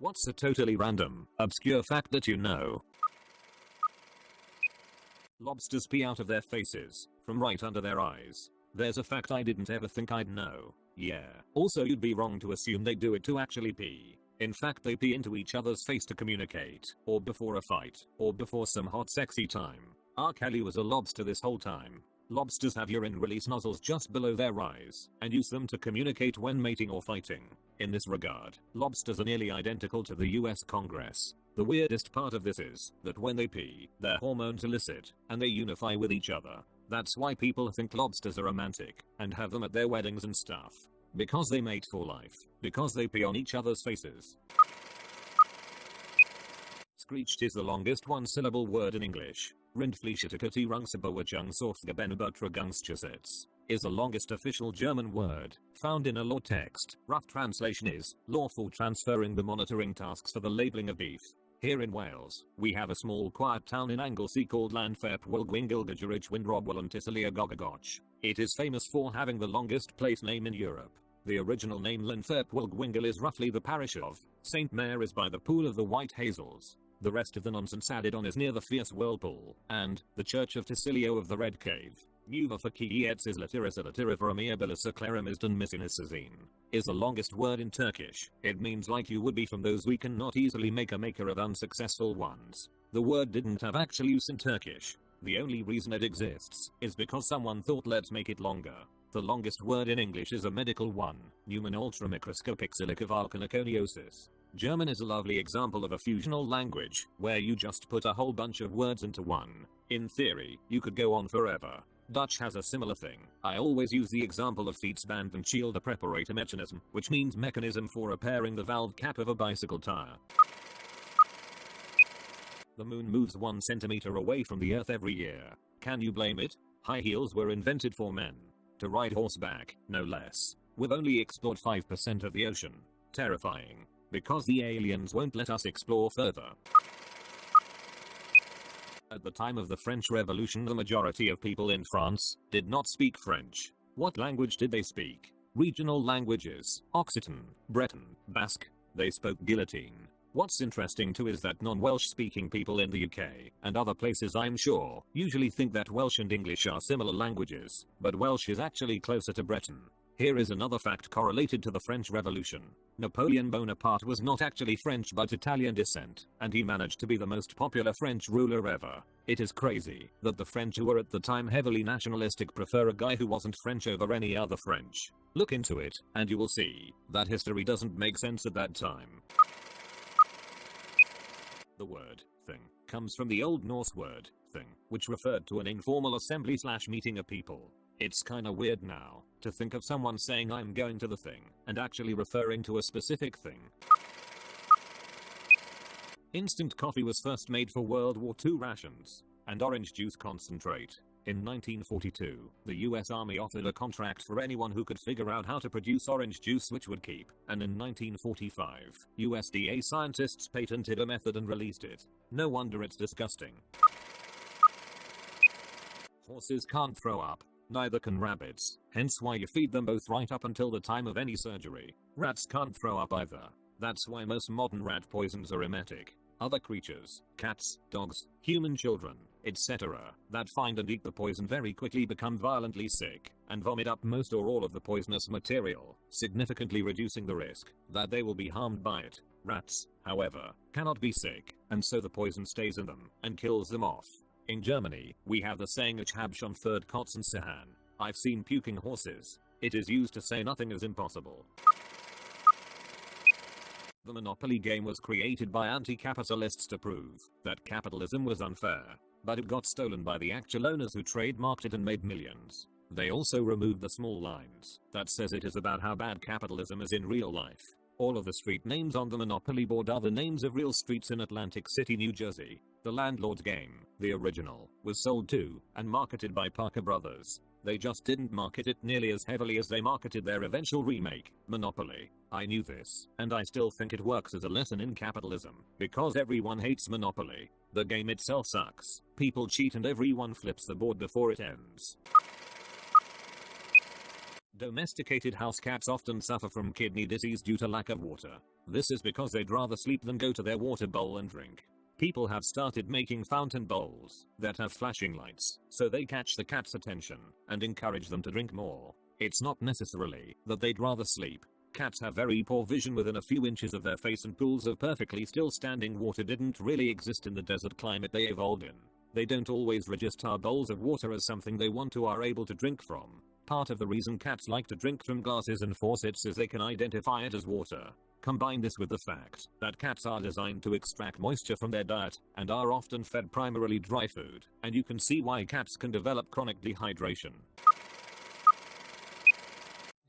What's a totally random, obscure fact that you know? Lobsters pee out of their faces, from right under their eyes. There's a fact I didn't ever think I'd know. Yeah. Also, you'd be wrong to assume they do it to actually pee. In fact, they pee into each other's face to communicate, or before a fight, or before some hot sexy time. R. Kelly was a lobster this whole time. Lobsters have urine release nozzles just below their eyes, and use them to communicate when mating or fighting. In this regard, lobsters are nearly identical to the US Congress. The weirdest part of this is that when they pee, their hormones elicit, and they unify with each other. That's why people think lobsters are romantic, and have them at their weddings and stuff. Because they mate for life. Because they pee on each other's faces. Screeched is the longest one-syllable word in English. Rindfleischitikati Rungsabawachungsofgabenubutregungschusetz is the longest official German word, found in a law text. Rough translation is, lawful transferring the monitoring tasks for the labeling of beef. Here in Wales, we have a small quiet town in Anglesey called Llanfair Pwllgwyngyllgogerychwyn Windrobwell and Tissalia Gogagoch. It is famous for having the longest place name in Europe. The original name Llanfair Pwllgwyngyll is roughly the parish of St. Mary's by the Pool of the White Hazels. The rest of the nonsense added on is near the Fierce Whirlpool, and the Church of Tisilio of the Red Cave. Nuva Fakiyetsis Latiris Latiriframia Bilisa Clarimisdan Misinisazine is the longest word in Turkish. It means like you would be from those we cannot easily make a maker of unsuccessful ones. The word didn't have actual use in Turkish. The only reason it exists is because someone thought let's make it longer. The longest word in English is a medical one, Neumann ultramicroscopic silica volcaniconiosis. German is a lovely example of a fusional language, where you just put a whole bunch of words into one. In theory, you could go on forever. Dutch has a similar thing. I always use the example of fietsband van shield preparator mechanism, which means mechanism for repairing the valve cap of a bicycle tire. The moon moves 1 centimeter away from the earth every year. Can you blame it? High heels were invented for men. To ride horseback, no less. We've only explored 5% of the ocean. Terrifying. Because the aliens won't let us explore further. At the time of the French Revolution, the majority of people in France did not speak French. What language did they speak? Regional languages: Occitan, Breton, Basque. They spoke Guillotine. What's interesting too is that non-Welsh speaking people in the UK and other places, I'm sure, usually think that Welsh and English are similar languages, but Welsh is actually closer to Breton. Here is another fact correlated to the French Revolution. Napoleon Bonaparte was not actually French but Italian descent, and he managed to be the most popular French ruler ever. It is crazy that the French, who were at the time heavily nationalistic, prefer a guy who wasn't French over any other French. Look into it, and you will see that history doesn't make sense at that time. The word thing comes from the Old Norse word thing, which referred to an informal assembly/meeting of people. It's kinda weird now to think of someone saying I'm going to the thing and actually referring to a specific thing. Instant coffee was first made for World War II rations and orange juice concentrate. In 1942, the US Army offered a contract for anyone who could figure out how to produce orange juice which would keep, and in 1945, USDA scientists patented a method and released it. No wonder it's disgusting. Horses can't throw up. Neither can rabbits, hence why you feed them both right up until the time of any surgery. Rats can't throw up either. That's why most modern rat poisons are emetic. Other creatures, cats, dogs, human children, etc., that find and eat the poison very quickly become violently sick and vomit up most or all of the poisonous material, significantly reducing the risk that they will be harmed by it. Rats, however, cannot be sick, and so the poison stays in them and kills them off. In Germany, we have the saying Ich hab schon third Kotzen sehen. I've seen puking horses. It is used to say nothing is impossible. The Monopoly game was created by anti-capitalists to prove that capitalism was unfair, but it got stolen by the actual owners who trademarked it and made millions. They also removed the small lines that says it is about how bad capitalism is in real life. All of the street names on the Monopoly board are the names of real streets in Atlantic City, New Jersey. The Landlord's Game, the original, was sold to and marketed by Parker Brothers. They just didn't market it nearly as heavily as they marketed their eventual remake, Monopoly. I knew this, and I still think it works as a lesson in capitalism, because everyone hates Monopoly. The game itself sucks, people cheat and everyone flips the board before it ends. Domesticated house cats often suffer from kidney disease due to lack of water. This is because they'd rather sleep than go to their water bowl and drink. People have started making fountain bowls that have flashing lights, so they catch the cat's attention and encourage them to drink more. It's not necessarily that they'd rather sleep. Cats have very poor vision within a few inches of their face, and pools of perfectly still standing water didn't really exist in the desert climate they evolved in. They don't always register bowls of water as something they want to or are able to drink from. Part of the reason cats like to drink from glasses and faucets is they can identify it as water. Combine this with the fact that cats are designed to extract moisture from their diet and are often fed primarily dry food, and you can see why cats can develop chronic dehydration.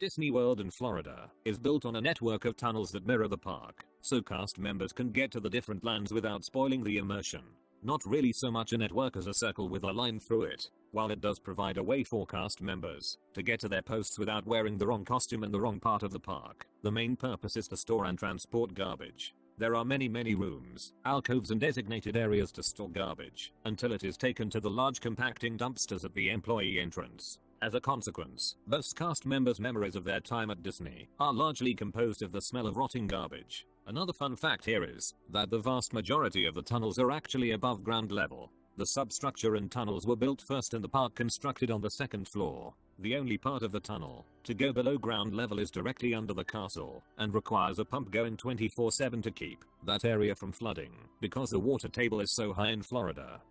Disney World in Florida is built on a network of tunnels that mirror the park, so cast members can get to the different lands without spoiling the immersion. Not really so much a network as a circle with a line through it. While it does provide a way for cast members to get to their posts without wearing the wrong costume in the wrong part of the park, the main purpose is to store and transport garbage. There are many rooms, alcoves and designated areas to store garbage until it is taken to the large compacting dumpsters at the employee entrance. As a consequence, most cast members' memories of their time at Disney are largely composed of the smell of rotting garbage. Another fun fact here is that the vast majority of the tunnels are actually above ground level. The substructure and tunnels were built first in the park, constructed on the second floor. The only part of the tunnel to go below ground level is directly under the castle and requires a pump going 24/7 to keep that area from flooding because the water table is so high in Florida.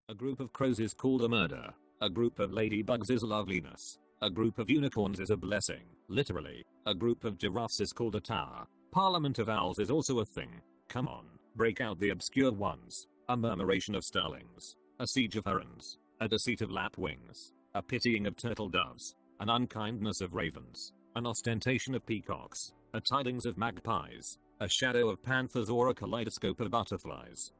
A group of crows is called a murder. A group of ladybugs is loveliness. A group of unicorns is a blessing. Literally, a group of giraffes is called a tower. Parliament of owls is also a thing. Come on, break out the obscure ones. A murmuration of starlings. A siege of herons. A deceit of lapwings. A pitying of turtle doves. An unkindness of ravens. An ostentation of peacocks. A tidings of magpies. A shadow of panthers, or a kaleidoscope of butterflies.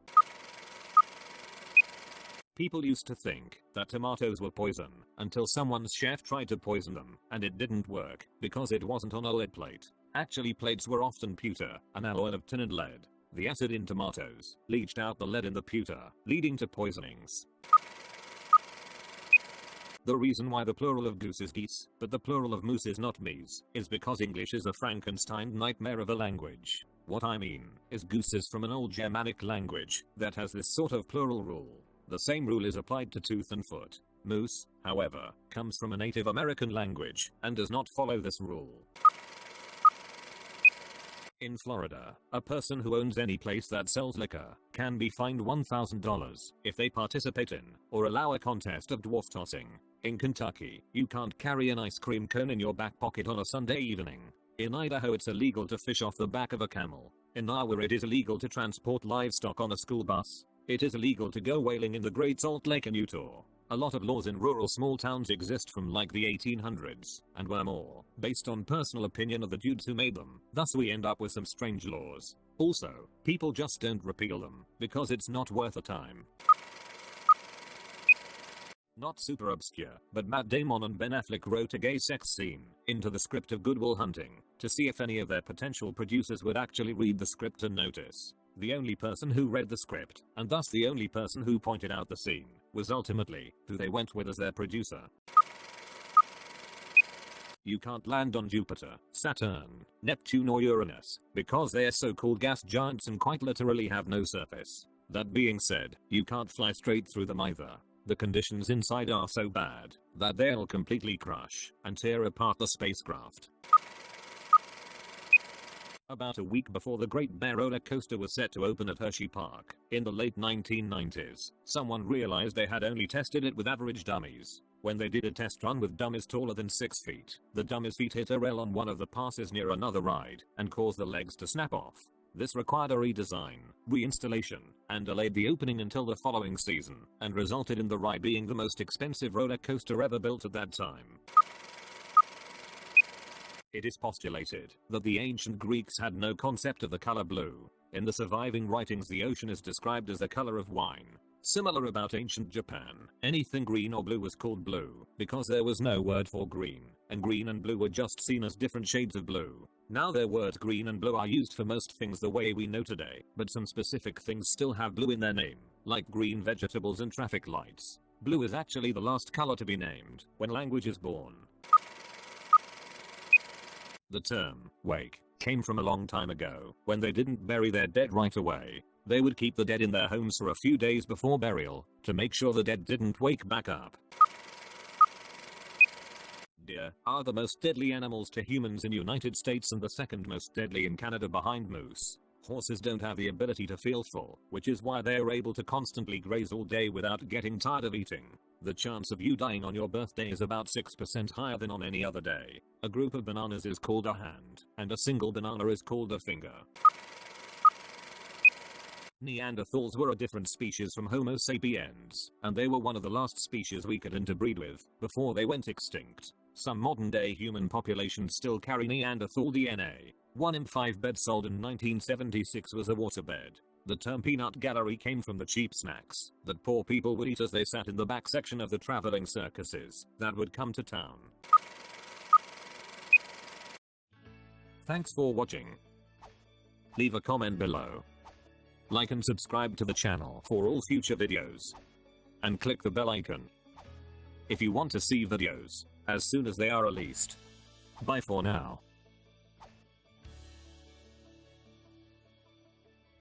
People used to think that tomatoes were poison until someone's chef tried to poison them, and it didn't work because it wasn't on a lead plate. Actually, plates were often pewter, an alloy of tin and lead. The acid in tomatoes leached out the lead in the pewter, leading to poisonings. The reason why the plural of goose is geese, but the plural of moose is not meese, is because English is a Frankenstein nightmare of a language. What I mean is goose is from an old Germanic language that has this sort of plural rule. The same rule is applied to tooth and foot. Moose, however, comes from a Native American language and does not follow this rule. In Florida, a person who owns any place that sells liquor can be fined $1,000 if they participate in or allow a contest of dwarf tossing. In Kentucky, you can't carry an ice cream cone in your back pocket on a Sunday evening. In Idaho, it's illegal to fish off the back of a camel. In Iowa, it is illegal to transport livestock on a school bus. It is illegal to go whaling in the Great Salt Lake in Utah. A lot of laws in rural small towns exist from like the 1800s, and were more based on personal opinion of the dudes who made them. Thus we end up with some strange laws. Also, people just don't repeal them because it's not worth the time. Not super obscure, but Matt Damon and Ben Affleck wrote a gay sex scene into the script of Good Will Hunting to see if any of their potential producers would actually read the script and notice. The only person who read the script, and thus the only person who pointed out the scene, was ultimately who they went with as their producer. You can't land on Jupiter, Saturn, Neptune or Uranus, because they are so-called gas giants and quite literally have no surface. That being said, you can't fly straight through them either. The conditions inside are so bad that they'll completely crush and tear apart the spacecraft. About a week before the Great Bear roller coaster was set to open at Hershey Park, in the late 1990s, someone realized they had only tested it with average dummies. When they did a test run with dummies taller than 6 feet, the dummies' feet hit a rail on one of the passes near another ride, and caused the legs to snap off. This required a redesign, reinstallation, and delayed the opening until the following season, and resulted in the ride being the most expensive roller coaster ever built at that time. It is postulated that the ancient Greeks had no concept of the color blue. In the surviving writings, the ocean is described as the color of wine. Similar about ancient Japan, anything green or blue was called blue, because there was no word for green, and green and blue were just seen as different shades of blue. Now their words green and blue are used for most things the way we know today, but some specific things still have blue in their name, like green vegetables and traffic lights. Blue is actually the last color to be named when language is born. The term wake came from a long time ago when they didn't bury their dead right away. They would keep the dead in their homes for a few days before burial to make sure the dead didn't wake back up. Deer are the most deadly animals to humans in United States and the second most deadly in Canada behind moose. Horses don't have the ability to feel full, which is why they're able to constantly graze all day without getting tired of eating. The chance of you dying on your birthday is about 6% higher than on any other day. A group of bananas is called a hand, and a single banana is called a finger. Neanderthals were a different species from Homo sapiens, and they were one of the last species we could interbreed with before they went extinct. Some modern-day human populations still carry Neanderthal DNA. One in 5 bed sold in 1976 was a waterbed. The term peanut gallery came from the cheap snacks that poor people would eat as they sat in the back section of the traveling circuses that would come to town. Thanks for watching. Leave a comment below. Like and subscribe to the channel for all future videos. And click the bell icon if you want to see videos as soon as they are released. Bye for now.